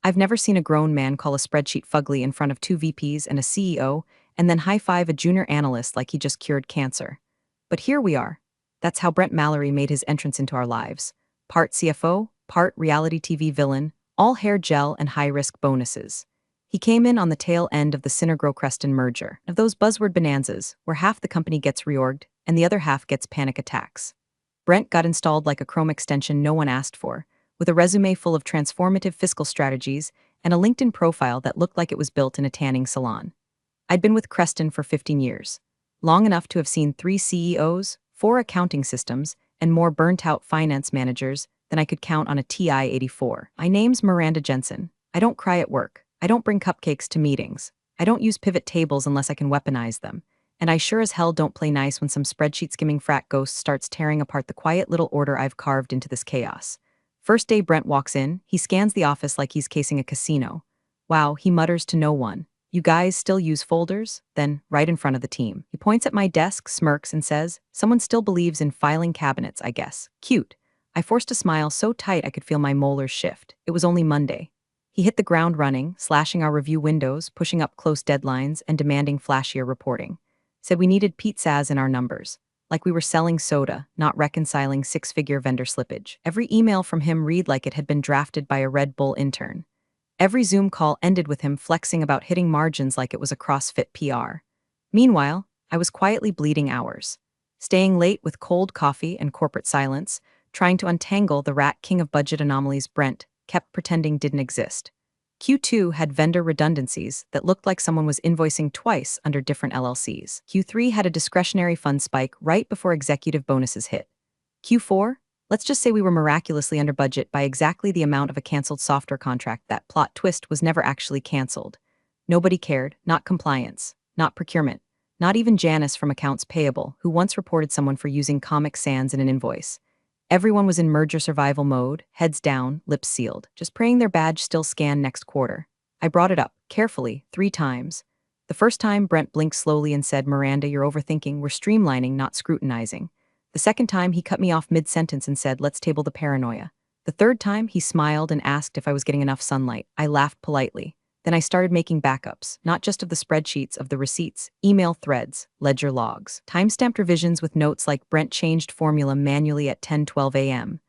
I've never seen a grown man call a spreadsheet fugly in front of two VPs and a CEO, and then high-five a junior analyst like he just cured cancer. But here we are. That's how Brent Mallory made his entrance into our lives. Part CFO, part reality TV villain, all hair gel and high-risk bonuses. He came in on the tail end of the Cinegrow-Creston merger, of those buzzword bonanzas, where half the company gets reorged and the other half gets panic attacks. Brent got installed like a Chrome extension no one asked for, with a resume full of transformative fiscal strategies and a LinkedIn profile that looked like it was built in a tanning salon. I'd been with Creston for 15 years, long enough to have seen 3 CEOs, 4 accounting systems, and more burnt-out finance managers than I could count on a TI-84. My name's Miranda Jensen. I don't cry at work. I don't bring cupcakes to meetings. I don't use pivot tables unless I can weaponize them. And I sure as hell don't play nice when some spreadsheet-skimming frat ghost starts tearing apart the quiet little order I've carved into this chaos. First day Brent walks in, he scans the office like he's casing a casino. Wow, he mutters to no one. You guys still use folders? Then, right in front of the team. He points at my desk, smirks, and says, someone still believes in filing cabinets, I guess. Cute. I forced a smile so tight I could feel my molars shift. It was only Monday. He hit the ground running, slashing our review windows, pushing up close deadlines, and demanding flashier reporting. Said we needed pizzazz in our numbers. Like we were selling soda, not reconciling six-figure vendor slippage. Every email from him read like it had been drafted by a Red Bull intern. Every Zoom call ended with him flexing about hitting margins like it was a CrossFit PR. Meanwhile, I was quietly bleeding hours, staying late with cold coffee and corporate silence, trying to untangle the rat king of budget anomalies Brent kept pretending didn't exist. Q2 had vendor redundancies that looked like someone was invoicing twice under different LLCs. Q3 had a discretionary fund spike right before executive bonuses hit. Q4? Let's just say we were miraculously under budget by exactly the amount of a canceled software contract that plot twist was never actually canceled. Nobody cared, not compliance, not procurement, not even Janice from accounts payable, who once reported someone for using Comic Sans in an invoice. Everyone was in merger survival mode, heads down, lips sealed, just praying their badge still scanned next quarter. I brought it up, carefully, 3 times. The first time, Brent blinked slowly and said, Miranda, you're overthinking, we're streamlining, not scrutinizing. The second time, he cut me off mid-sentence and said, let's table the paranoia. The third time, he smiled and asked if I was getting enough sunlight. I laughed politely. Then I started making backups, not just of the spreadsheets, of the receipts, email threads, ledger logs, time-stamped revisions with notes like Brent changed formula manually at 10:12 a.m.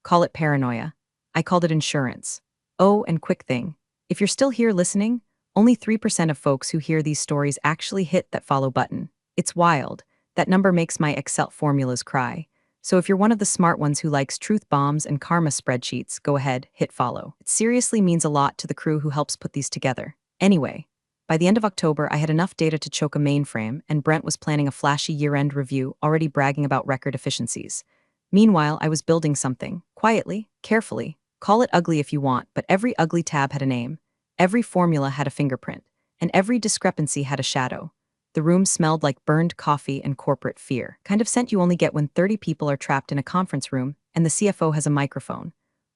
Call it paranoia. I called it insurance. Oh, and quick thing. If you're still here listening, only 3% of folks who hear these stories actually hit that follow button. It's wild. That number makes my Excel formulas cry. So if you're one of the smart ones who likes truth bombs and karma spreadsheets, go ahead, hit follow. It seriously means a lot to the crew who helps put these together. Anyway, by the end of October, I had enough data to choke a mainframe, and Brent was planning a flashy year-end review, already bragging about record efficiencies. Meanwhile, I was building something, quietly, carefully. Call it ugly if you want, but every ugly tab had a name. Every formula had a fingerprint, and every discrepancy had a shadow. The room smelled like burned coffee and corporate fear. Kind of scent you only get when 30 people are trapped in a conference room and the CFO has a microphone.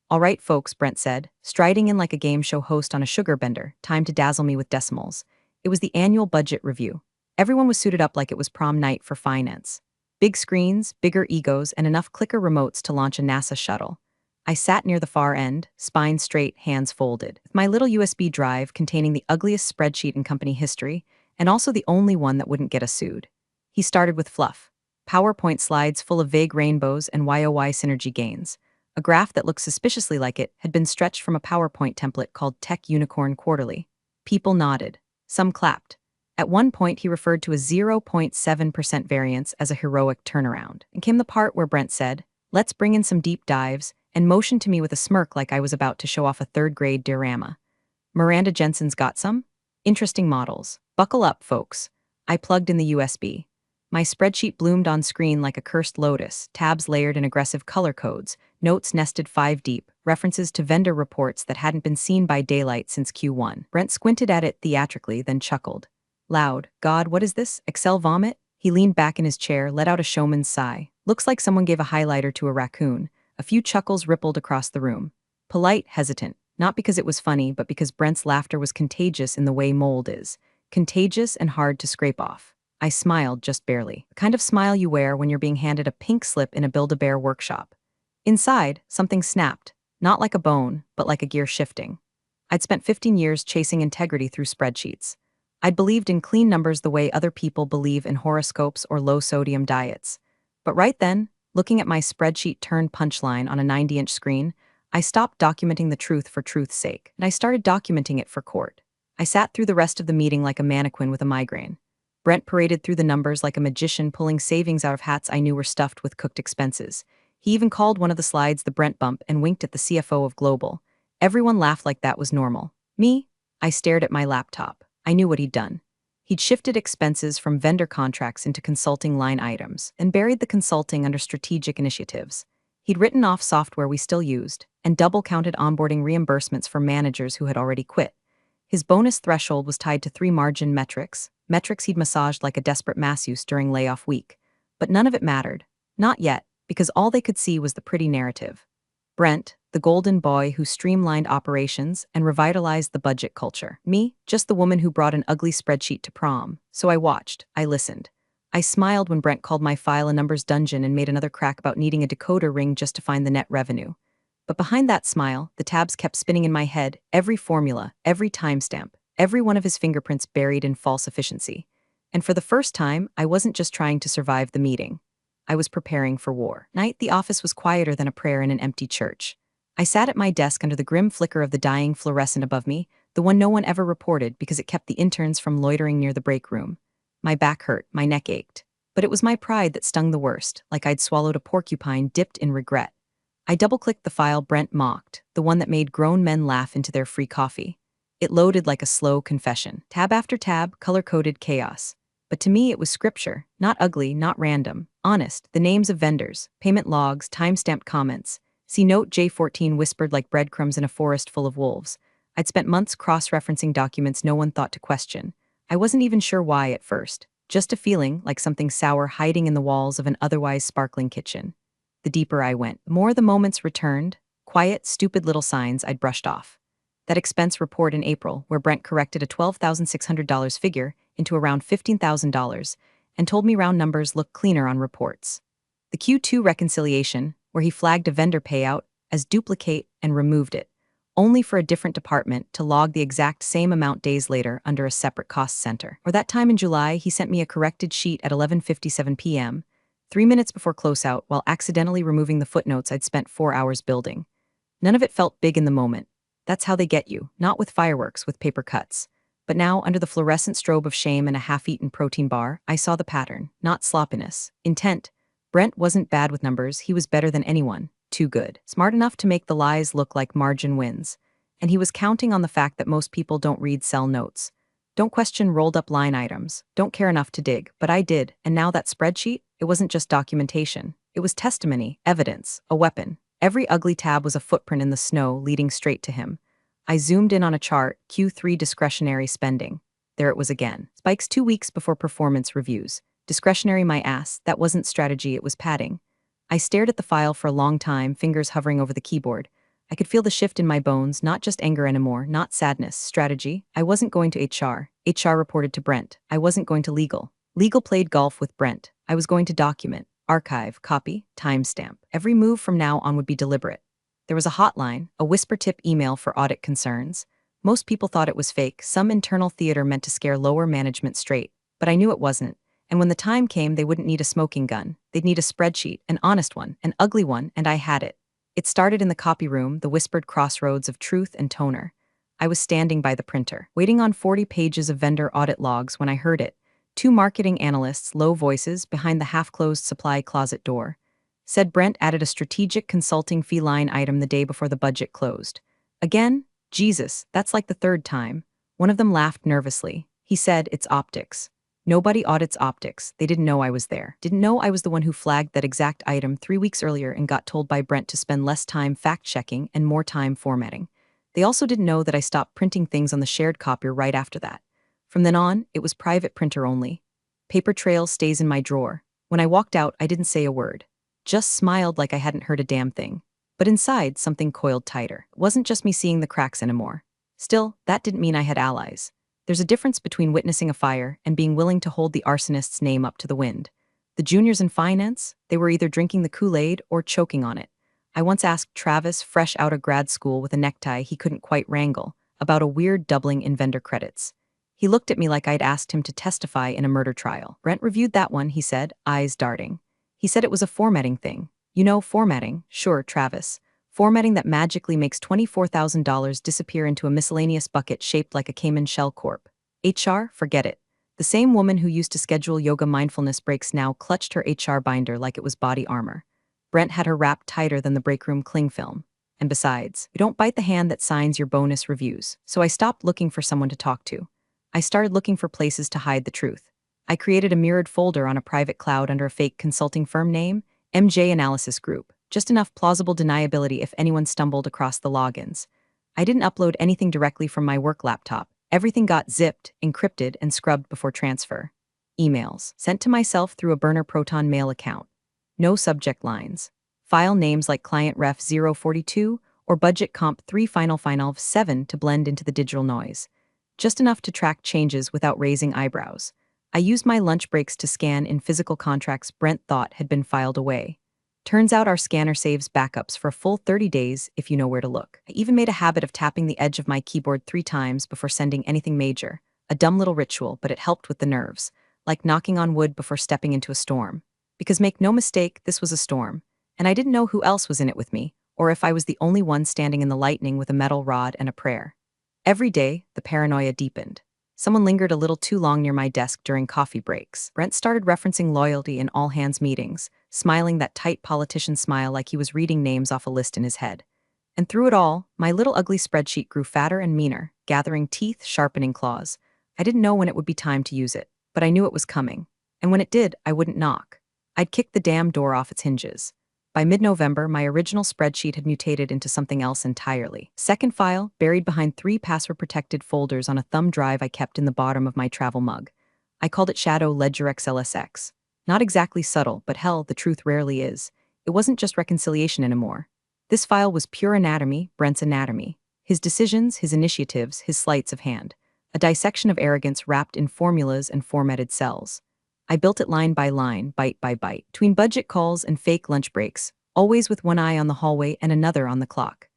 All right, folks, Brent said, striding in like a game show host on a sugar bender, time to dazzle me with decimals. It was the annual budget review. Everyone was suited up like it was prom night for finance. Big screens, bigger egos, and enough clicker remotes to launch a NASA shuttle. I sat near the far end, spine straight, hands folded, with my little USB drive containing the ugliest spreadsheet in company history, and also the only one that wouldn't get us sued. He started with fluff. PowerPoint slides full of vague rainbows and YOY synergy gains. A graph that looked suspiciously like it had been stretched from a PowerPoint template called Tech Unicorn Quarterly. People nodded. Some clapped. At one point, he referred to a 0.7% variance as a heroic turnaround. And came the part where Brent said, let's bring in some deep dives, and motioned to me with a smirk like I was about to show off a third-grade diorama. Miranda Jensen's got some? Interesting models. Buckle up, folks. I plugged in the USB. My spreadsheet bloomed on screen like a cursed lotus, tabs layered in aggressive color codes, notes nested 5 deep, references to vendor reports that hadn't been seen by daylight since Q1. Brent squinted at it theatrically, then chuckled. Loud. God, what is this? Excel vomit? He leaned back in his chair, let out a showman's sigh. Looks like someone gave a highlighter to a raccoon. A few chuckles rippled across the room. Polite, hesitant. Not because it was funny, but because Brent's laughter was contagious in the way mold is. Contagious and hard to scrape off. I smiled, just barely. The kind of smile you wear when you're being handed a pink slip in a Build-A-Bear workshop. Inside, something snapped. Not like a bone, but like a gear shifting. I'd spent 15 years chasing integrity through spreadsheets. I'd believed in clean numbers the way other people believe in horoscopes or low-sodium diets. But right then, looking at my spreadsheet-turned punchline on a 90-inch screen, I stopped documenting the truth for truth's sake, and I started documenting it for court. I sat through the rest of the meeting like a mannequin with a migraine. Brent paraded through the numbers like a magician pulling savings out of hats I knew were stuffed with cooked expenses. He even called one of the slides the Brent bump and winked at the CFO of Global. Everyone laughed like that was normal. Me? I stared at my laptop. I knew what he'd done. He'd shifted expenses from vendor contracts into consulting line items and buried the consulting under strategic initiatives. He'd written off software we still used and double-counted onboarding reimbursements for managers who had already quit. His bonus threshold was tied to 3 margin metrics he'd massaged like a desperate masseuse during layoff week. But none of it mattered. Not yet, because all they could see was the pretty narrative. Brent, the golden boy who streamlined operations and revitalized the budget culture. Me, just the woman who brought an ugly spreadsheet to prom. So I watched, I listened. I smiled when Brent called my file a numbers dungeon and made another crack about needing a decoder ring just to find the net revenue. But behind that smile, the tabs kept spinning in my head, every formula, every timestamp, every one of his fingerprints buried in false efficiency. And for the first time, I wasn't just trying to survive the meeting. I was preparing for war. Night, the office was quieter than a prayer in an empty church. I sat at my desk under the grim flicker of the dying fluorescent above me, the one no one ever reported because it kept the interns from loitering near the break room. My back hurt, my neck ached. But it was my pride that stung the worst, like I'd swallowed a porcupine dipped in regret. I double-clicked the file Brent mocked, the one that made grown men laugh into their free coffee. It loaded like a slow confession. Tab after tab, color-coded chaos. But to me it was scripture, not ugly, not random. Honest, the names of vendors, payment logs, time-stamped comments. See note J14 whispered like breadcrumbs in a forest full of wolves. I'd spent months cross-referencing documents no one thought to question. I wasn't even sure why at first. Just a feeling like something sour hiding in the walls of an otherwise sparkling kitchen. The deeper I went, the more the moments returned, quiet, stupid little signs I'd brushed off. That expense report in April, where Brent corrected a $12,600 figure into around $15,000 and told me round numbers look cleaner on reports. The Q2 reconciliation, where he flagged a vendor payout as duplicate and removed it, only for a different department to log the exact same amount days later under a separate cost center. Or that time in July, he sent me a corrected sheet at 11:57 p.m., 3 minutes before closeout, while accidentally removing the footnotes I'd spent 4 hours building. None of it felt big in the moment. That's how they get you, not with fireworks, with paper cuts. But now, under the fluorescent strobe of shame and a half-eaten protein bar, I saw the pattern, not sloppiness, intent. Brent wasn't bad with numbers, he was better than anyone. Too good. Smart enough to make the lies look like margin wins. And he was counting on the fact that most people don't read cell notes. Don't question rolled-up line items. Don't care enough to dig. But I did, and now that spreadsheet, it wasn't just documentation. It was testimony, evidence, a weapon. Every ugly tab was a footprint in the snow leading straight to him. I zoomed in on a chart, Q3 discretionary spending. There it was again. Spikes 2 weeks before performance reviews. Discretionary my ass, that wasn't strategy, it was padding. I stared at the file for a long time, fingers hovering over the keyboard. I could feel the shift in my bones, not just anger anymore, not sadness, strategy. I wasn't going to HR. HR reported to Brent. I wasn't going to legal. Legal played golf with Brent. I was going to document, archive, copy, timestamp. Every move from now on would be deliberate. There was a hotline, a whisper tip email for audit concerns. Most people thought it was fake, some internal theater meant to scare lower management straight. But I knew it wasn't. And when the time came, they wouldn't need a smoking gun. They'd need a spreadsheet, an honest one, an ugly one, and I had it. It started in the copy room, the whispered crossroads of truth and toner. I was standing by the printer, waiting on 40 pages of vendor audit logs when I heard it. 2 marketing analysts, low voices, behind the half-closed supply closet door. Said Brent added a strategic consulting fee line item the day before the budget closed. Again? Jesus, that's like the 3rd time. One of them laughed nervously. He said, it's optics. Nobody audits optics. They didn't know I was there. Didn't know I was the one who flagged that exact item 3 weeks earlier and got told by Brent to spend less time fact-checking and more time formatting. They also didn't know that I stopped printing things on the shared copier right after that. From then on, it was private printer only. Paper trail stays in my drawer. When I walked out, I didn't say a word. Just smiled like I hadn't heard a damn thing. But inside, something coiled tighter. It wasn't just me seeing the cracks anymore. Still, that didn't mean I had allies. There's a difference between witnessing a fire and being willing to hold the arsonist's name up to the wind. The juniors in finance, they were either drinking the Kool-Aid or choking on it. I once asked Travis, fresh out of grad school with a necktie he couldn't quite wrangle, about a weird doubling in vendor credits. He looked at me like I'd asked him to testify in a murder trial. Brent reviewed that one, he said, eyes darting. He said it was a formatting thing. You know, formatting. Sure, Travis. Formatting that magically makes $24,000 disappear into a miscellaneous bucket shaped like a Cayman shell corp. HR? Forget it. The same woman who used to schedule yoga mindfulness breaks now clutched her HR binder like it was body armor. Brent had her wrapped tighter than the break room cling film. And besides, you don't bite the hand that signs your bonus reviews, so I stopped looking for someone to talk to. I started looking for places to hide the truth. I created a mirrored folder on a private cloud under a fake consulting firm name, MJ Analysis Group, just enough plausible deniability if anyone stumbled across the logins. I didn't upload anything directly from my work laptop. Everything got zipped, encrypted, and scrubbed before transfer. Emails, sent to myself through a burner Proton Mail account. No subject lines. File names like Client Ref 042 or Budget Comp 3 Final 7 to blend into the digital noise. Just enough to track changes without raising eyebrows. I used my lunch breaks to scan in physical contracts Brent thought had been filed away. Turns out our scanner saves backups for a full 30 days if you know where to look. I even made a habit of tapping the edge of my keyboard 3 times before sending anything major. A dumb little ritual, but it helped with the nerves, like knocking on wood before stepping into a storm. Because make no mistake, this was a storm. And I didn't know who else was in it with me, or if I was the only one standing in the lightning with a metal rod and a prayer. Every day, the paranoia deepened. Someone lingered a little too long near my desk during coffee breaks. Brent started referencing loyalty in all-hands meetings, smiling that tight politician smile like he was reading names off a list in his head. And through it all, my little ugly spreadsheet grew fatter and meaner, gathering teeth, sharpening claws. I didn't know when it would be time to use it, but I knew it was coming. And when it did, I wouldn't knock. I'd kick the damn door off its hinges. By mid-November, my original spreadsheet had mutated into something else entirely. Second file, buried behind 3 password-protected folders on a thumb drive I kept in the bottom of my travel mug. I called it Shadow Ledger XLSX. Not exactly subtle, but hell, the truth rarely is. It wasn't just reconciliation anymore. This file was pure anatomy, Brent's anatomy. His decisions, his initiatives, his sleights of hand. A dissection of arrogance wrapped in formulas and formatted cells. I built it line by line, bite by bite, between budget calls and fake lunch breaks, always with one eye on the hallway and another on the clock.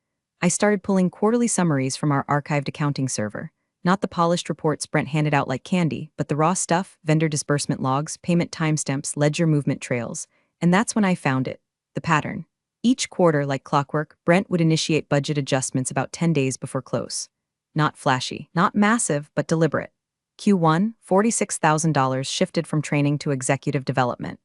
I started pulling quarterly summaries from our archived accounting server. Not the polished reports Brent handed out like candy, but the raw stuff, vendor disbursement logs, payment timestamps, ledger movement trails. And that's when I found it, the pattern. Each quarter, like clockwork, Brent would initiate budget adjustments about 10 days before close. Not flashy, not massive, but deliberate. Q1, $46,000 shifted from training to executive development.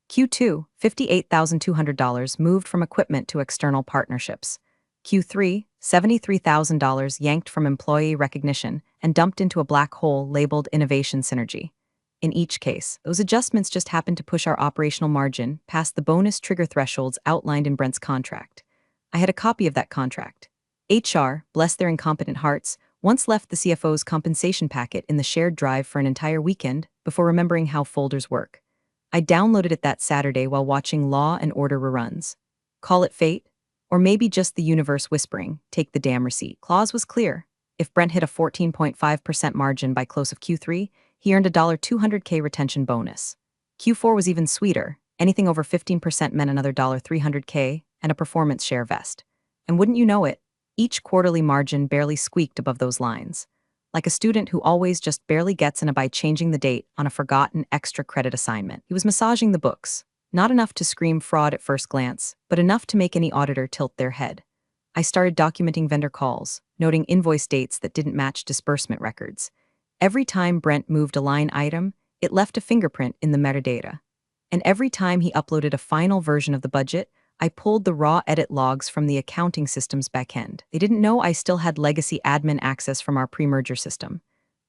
Q2, $58,200 moved from equipment to external partnerships. Q3, $73,000 yanked from employee recognition and dumped into a black hole labeled innovation synergy. In each case, those adjustments just happened to push our operational margin past the bonus trigger thresholds outlined in Brent's contract. I had a copy of that contract. HR, bless their incompetent hearts, once left the CFO's compensation packet in the shared drive for an entire weekend before remembering how folders work. I downloaded it that Saturday while watching Law and Order reruns. Call it fate? Or maybe just the universe whispering, take the damn receipt. Clause was clear. If Brent hit a 14.5% margin by close of Q3, he earned a $200K retention bonus. Q4 was even sweeter. Anything over 15% meant another $300K and a performance share vest. And wouldn't you know it, each quarterly margin barely squeaked above those lines. Like a student who always just barely gets in a by changing the date on a forgotten extra credit assignment. He was massaging the books. Not enough to scream fraud at first glance, but enough to make any auditor tilt their head. I started documenting vendor calls, noting invoice dates that didn't match disbursement records. Every time Brent moved a line item, it left a fingerprint in the metadata. And every time he uploaded a final version of the budget, I pulled the raw edit logs from the accounting system's backend. They didn't know I still had legacy admin access from our pre-merger system.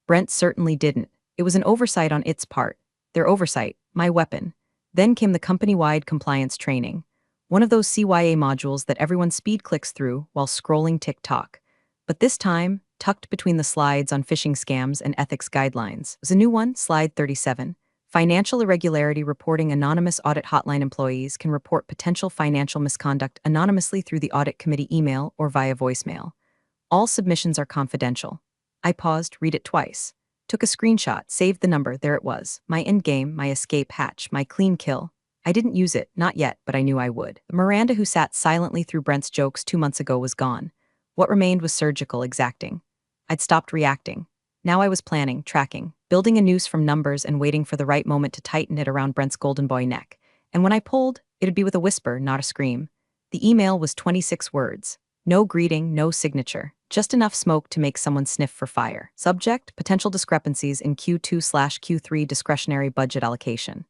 Brent certainly didn't. It was an oversight on its part. Their oversight, my weapon. Then came the company-wide compliance training. One of those CYA modules that everyone speed clicks through while scrolling TikTok. But this time, tucked between the slides on phishing scams and ethics guidelines, was a new one, slide 37. Financial irregularity reporting. Anonymous audit hotline employees can report potential financial misconduct anonymously through the audit committee email or via voicemail. All submissions are confidential. I paused, read it twice. Took a screenshot, saved the number, there it was. My endgame, my escape hatch, my clean kill. I didn't use it, not yet, but I knew I would. The Miranda who sat silently through Brent's jokes 2 months ago was gone. What remained was surgical exacting. I'd stopped reacting. Now I was planning, tracking, building a noose from numbers and waiting for the right moment to tighten it around Brent's golden boy neck. And when I pulled, it'd be with a whisper, not a scream. The email was 26 words. No greeting, no signature. Just enough smoke to make someone sniff for fire. Subject, potential discrepancies in Q2/Q3 discretionary budget allocation.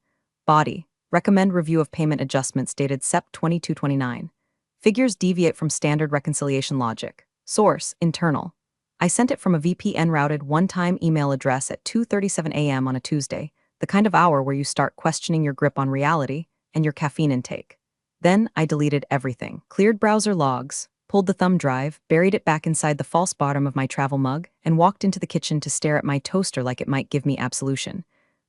Body, recommend review of payment adjustments dated Sep 2229. Figures deviate from standard reconciliation logic. Source, internal. I sent it from a VPN-routed one-time email address at 2:37 a.m. on a Tuesday, the kind of hour where you start questioning your grip on reality and your caffeine intake. Then I deleted everything, cleared browser logs, pulled the thumb drive, buried it back inside the false bottom of my travel mug, and walked into the kitchen to stare at my toaster like it might give me absolution.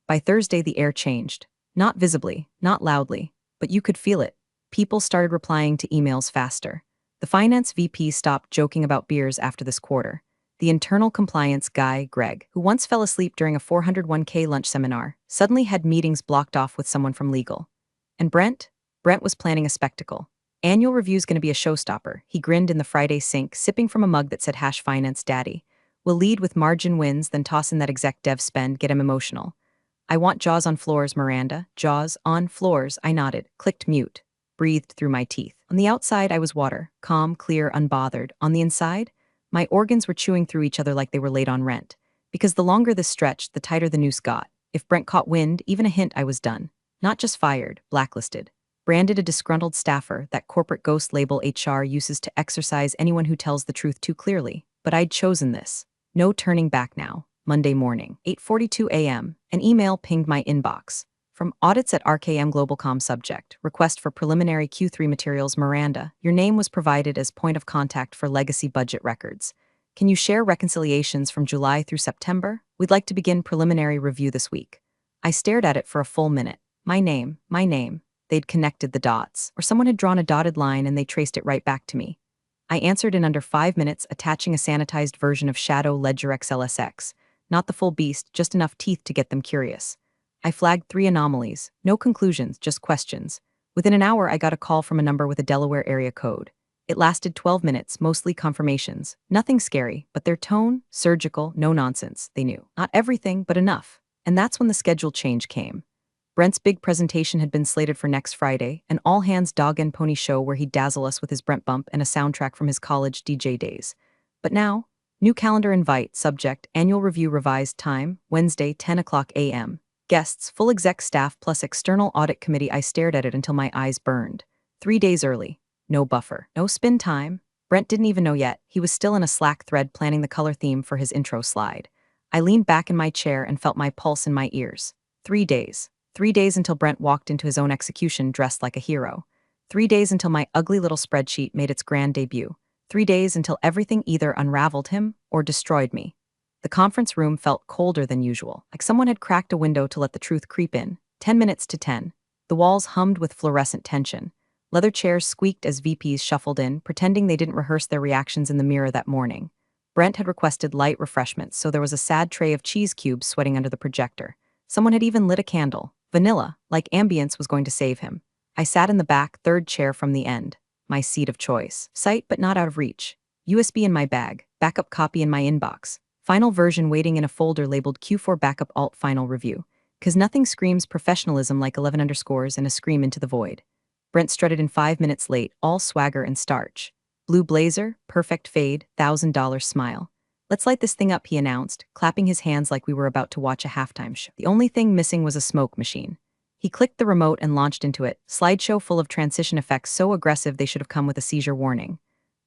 By Thursday, the air changed. Not visibly, not loudly, but you could feel it. People started replying to emails faster. The finance VP stopped joking about beers after this quarter. The internal compliance guy, Greg, who once fell asleep during a 401k lunch seminar, suddenly had meetings blocked off with someone from legal. And Brent? Brent was planning a spectacle. Annual review's gonna be a showstopper. He grinned in the Friday sink, sipping from a mug that said #finance daddy. We'll lead with margin wins, then toss in that exec dev spend, get him emotional. I want jaws on floors, Miranda. Jaws on floors, I nodded, clicked mute, breathed through my teeth. On the outside, I was water, calm, clear, unbothered. On the inside, my organs were chewing through each other like they were late on rent. Because the longer this stretched, the tighter the noose got. If Brent caught wind, even a hint, I was done. Not just fired, blacklisted. Branded a disgruntled staffer, that corporate ghost label HR uses to exercise anyone who tells the truth too clearly. But I'd chosen this. No turning back now. Monday morning, 8:42 a.m., an email pinged my inbox. From Audits at RKM Globalcom subject, request for preliminary Q3 materials. Miranda, your name was provided as point of contact for legacy budget records. Can you share reconciliations from July through September? We'd like to begin preliminary review this week. I stared at it for a full minute. My name. They'd connected the dots, or someone had drawn a dotted line and they traced it right back to me. I answered in under 5 minutes, attaching a sanitized version of Shadow Ledger XLSX. Not the full beast, just enough teeth to get them curious. I flagged 3 anomalies, no conclusions, just questions. Within an hour, I got a call from a number with a Delaware area code. It lasted 12 minutes, mostly confirmations. Nothing scary, but their tone, surgical, no nonsense, they knew. Not everything, but enough. And that's when the schedule change came. Brent's big presentation had been slated for next Friday, an all-hands dog-and-pony show where he'd dazzle us with his Brent bump and a soundtrack from his college DJ days. But now, new calendar invite, subject, annual review revised time, Wednesday, 10 o'clock a.m. Guests, full exec staff plus external audit committee. I stared at it until my eyes burned. 3 days early. No buffer. No spin time. Brent didn't even know yet. He was still in a Slack thread planning the color theme for his intro slide. I leaned back in my chair and felt my pulse in my ears. 3 days. 3 days until Brent walked into his own execution dressed like a hero. 3 days until my ugly little spreadsheet made its grand debut. 3 days until everything either unraveled him or destroyed me. The conference room felt colder than usual, like someone had cracked a window to let the truth creep in. 10 minutes to 10. The walls hummed with fluorescent tension. Leather chairs squeaked as VPs shuffled in, pretending they didn't rehearse their reactions in the mirror that morning. Brent had requested light refreshments, so there was a sad tray of cheese cubes sweating under the projector. Someone had even lit a candle. Vanilla, like ambience, was going to save him. I sat in the back, third chair from the end. My seat of choice. Sight but not out of reach. USB in my bag. Backup copy in my inbox. Final version waiting in a folder labeled Q4 Backup Alt Final Review. 'Cause nothing screams professionalism like 11 underscores and a scream into the void. Brent strutted in 5 minutes late, all swagger and starch. Blue blazer, perfect fade, $1,000 smile. Let's light this thing up, he announced, clapping his hands like we were about to watch a halftime show. The only thing missing was a smoke machine. He clicked the remote and launched into it, slideshow full of transition effects so aggressive they should have come with a seizure warning.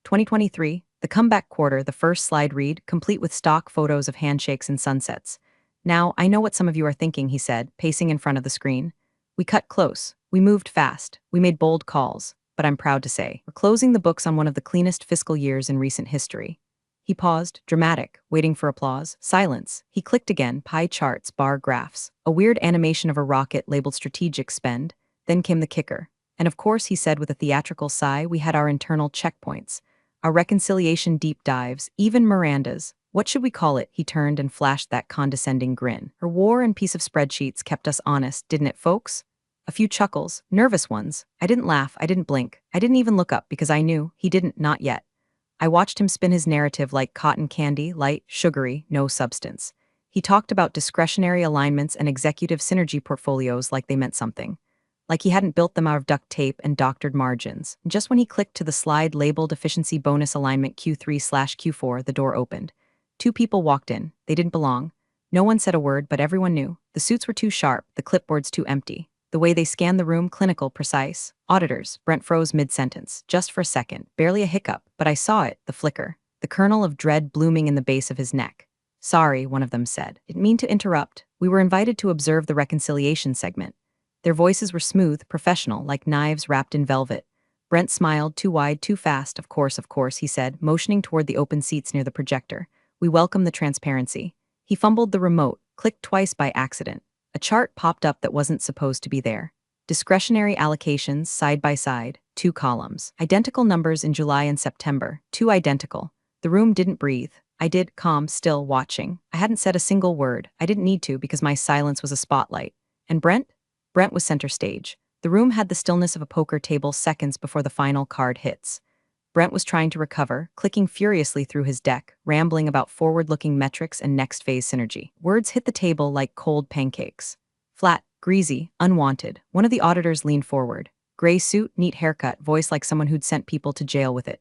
2023, the comeback quarter, the first slide read, complete with stock photos of handshakes and sunsets. Now, I know what some of you are thinking, he said, pacing in front of the screen. We cut close. We moved fast. We made bold calls. But I'm proud to say, we're closing the books on one of the cleanest fiscal years in recent history. He paused, dramatic, waiting for applause. Silence. He clicked again, pie charts, bar graphs, a weird animation of a rocket labeled strategic spend. Then came the kicker. And of course, he said with a theatrical sigh, we had our internal checkpoints. Our reconciliation deep dives, even Miranda's. What should we call it? He turned and flashed that condescending grin. Her war and piece of spreadsheets kept us honest, didn't it, folks? A few chuckles, nervous ones. I didn't laugh, I didn't blink. I didn't even look up because I knew he didn't, not yet. I watched him spin his narrative like cotton candy, light, sugary, no substance. He talked about discretionary alignments and executive synergy portfolios like they meant something. Like he hadn't built them out of duct tape and doctored margins. Just when he clicked to the slide labeled efficiency bonus alignment Q3/Q4, the door opened. Two people walked in. They didn't belong. No one said a word, but everyone knew. The suits were too sharp, the clipboards too empty. The way they scanned the room, clinical, precise. Auditors. Brent froze mid-sentence, just for a second, barely a hiccup, but I saw it, the flicker, the kernel of dread blooming in the base of his neck. Sorry, one of them said. Didn't mean to interrupt. We were invited to observe the reconciliation segment. Their voices were smooth, professional, like knives wrapped in velvet. Brent smiled, too wide, too fast. Of course, he said, motioning toward the open seats near the projector. We welcome the transparency. He fumbled the remote, clicked twice by accident. A chart popped up that wasn't supposed to be there. Discretionary allocations, side by side, 2 columns. Identical numbers in July and September, 2 identical. The room didn't breathe. I did, calm, still, watching. I hadn't said a single word. I didn't need to because my silence was a spotlight. And Brent? Brent was center stage. The room had the stillness of a poker table seconds before the final card hits. Brent was trying to recover, clicking furiously through his deck, rambling about forward-looking metrics and next-phase synergy. Words hit the table like cold pancakes. Flat, greasy, unwanted. One of the auditors leaned forward. Gray suit, neat haircut, voice like someone who'd sent people to jail with it.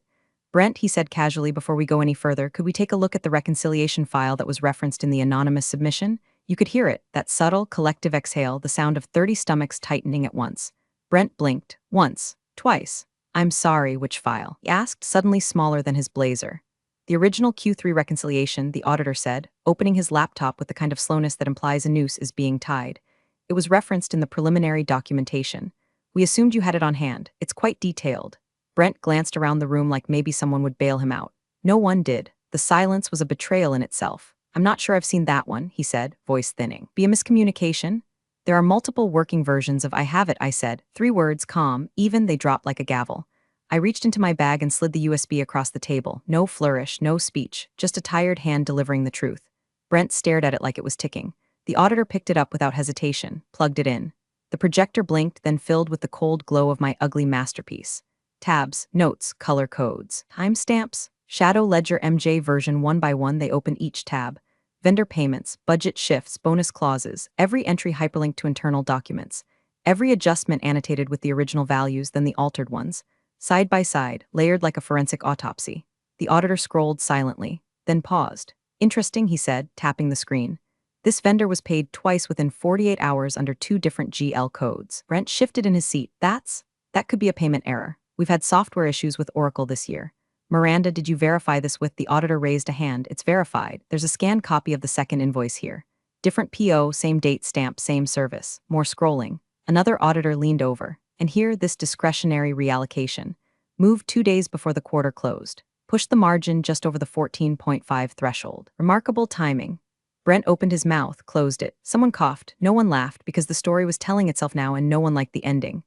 Brent, he said casually before we go any further, could we take a look at the reconciliation file that was referenced in the anonymous submission? You could hear it, that subtle, collective exhale, the sound of 30 stomachs tightening at once. Brent blinked. Once. Twice. I'm sorry, which file? He asked, suddenly smaller than his blazer. The original Q3 reconciliation, the auditor said, opening his laptop with the kind of slowness that implies a noose is being tied. It was referenced in the preliminary documentation. We assumed you had it on hand. It's quite detailed. Brent glanced around the room like maybe someone would bail him out. No one did. The silence was a betrayal in itself. I'm not sure I've seen that one, he said, voice thinning. Be a miscommunication? There are multiple working versions of I have it, I said. 3 words, calm, even, they dropped like a gavel. I reached into my bag and slid the USB across the table. No flourish, no speech, just a tired hand delivering the truth. Brent stared at it like it was ticking. The auditor picked it up without hesitation, plugged it in. The projector blinked, then filled with the cold glow of my ugly masterpiece. Tabs, notes, color codes, timestamps, Shadow Ledger MJ version 1 by 1, they open each tab. Vendor payments, budget shifts, bonus clauses, every entry hyperlinked to internal documents. Every adjustment annotated with the original values, then the altered ones. Side by side, layered like a forensic autopsy. The auditor scrolled silently, then paused. Interesting, he said, tapping the screen. This vendor was paid twice within 48 hours under 2 different GL codes. Brent shifted in his seat. That could be a payment error. We've had software issues with Oracle this year. Miranda, did you verify this with? The auditor raised a hand. It's verified. There's a scanned copy of the second invoice here. Different PO, same date stamp, same service. More scrolling. Another auditor leaned over. And here, this discretionary reallocation. Moved 2 days before the quarter closed. Pushed the margin just over the 14.5 threshold. Remarkable timing. Brent opened his mouth, closed it. Someone coughed. No one laughed because the story was telling itself now and no one liked the ending.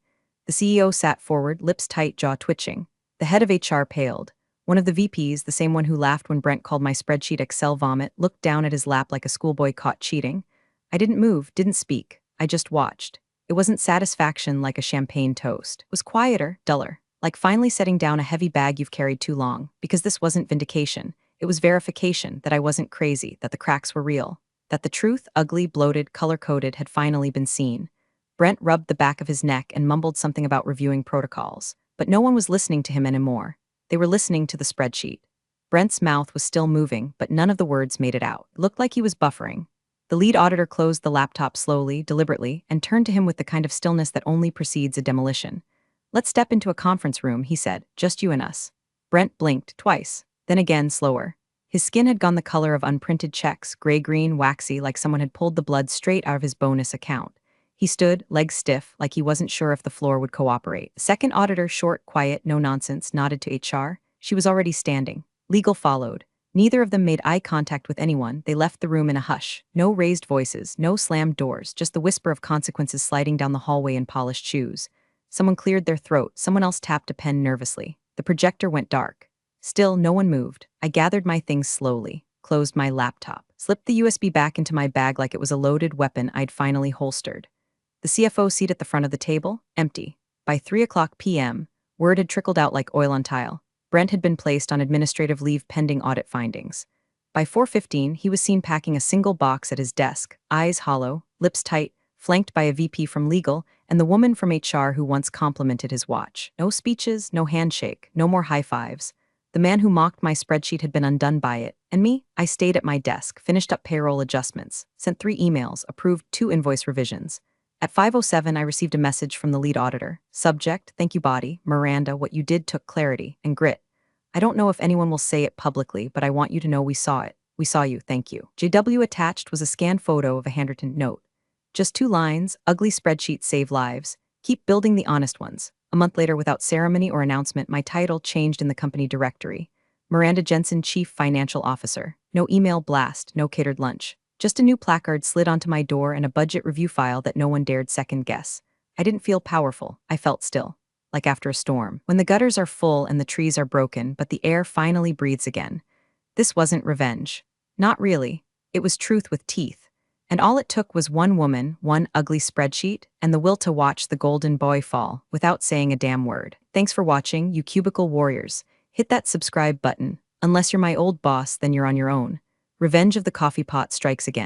The CEO sat forward, lips tight, jaw twitching. The head of HR paled. One of the VPs, the same one who laughed when Brent called my spreadsheet Excel vomit, looked down at his lap like a schoolboy caught cheating. I didn't move, didn't speak. I just watched. It wasn't satisfaction like a champagne toast. It was quieter, duller, like finally setting down a heavy bag you've carried too long, because this wasn't vindication. It was verification that I wasn't crazy, that the cracks were real, that the truth, ugly, bloated, color-coded, had finally been seen. Brent rubbed the back of his neck and mumbled something about reviewing protocols, but no one was listening to him anymore. They were listening to the spreadsheet. Brent's mouth was still moving, but none of the words made it out. It looked like he was buffering. The lead auditor closed the laptop slowly, deliberately, and turned to him with the kind of stillness that only precedes a demolition. Let's step into a conference room, he said, just you and us. Brent blinked twice, then again slower. His skin had gone the color of unprinted checks, gray-green, waxy, like someone had pulled the blood straight out of his bonus account. He stood, legs stiff, like he wasn't sure if the floor would cooperate. The second auditor, short, quiet, no nonsense, nodded to HR. She was already standing. Legal followed. Neither of them made eye contact with anyone. They left the room in a hush. No raised voices, no slammed doors, just the whisper of consequences sliding down the hallway in polished shoes. Someone cleared their throat. Someone else tapped a pen nervously. The projector went dark. Still, no one moved. I gathered my things slowly, closed my laptop, slipped the USB back into my bag like it was a loaded weapon I'd finally holstered. The CFO seat at the front of the table, empty. By 3:00 p.m., word had trickled out like oil on tile. Brent had been placed on administrative leave pending audit findings. By 4:15, he was seen packing a single box at his desk, eyes hollow, lips tight, flanked by a VP from legal and the woman from HR who once complimented his watch. No speeches, no handshake, no more high fives. The man who mocked my spreadsheet had been undone by it, and me, I stayed at my desk, finished up payroll adjustments, sent 3 emails, approved 2 invoice revisions. At 5:07, I received a message from the lead auditor. Subject, thank you body, Miranda, what you did took clarity and grit. I don't know if anyone will say it publicly, but I want you to know we saw it. We saw you, thank you. JW attached was a scanned photo of a handwritten note. Just 2 lines, ugly spreadsheets save lives. Keep building the honest ones. A month later, without ceremony or announcement, my title changed in the company directory. Miranda Jensen, Chief Financial Officer. No email blast, no catered lunch. Just a new placard slid onto my door and a budget review file that no one dared second guess. I didn't feel powerful, I felt still. Like after a storm. When the gutters are full and the trees are broken, but the air finally breathes again. This wasn't revenge. Not really. It was truth with teeth. And all it took was one woman, one ugly spreadsheet, and the will to watch the golden boy fall without saying a damn word. Thanks for watching, you cubicle warriors. Hit that subscribe button. Unless you're my old boss, then you're on your own. Revenge of the coffee pot strikes again.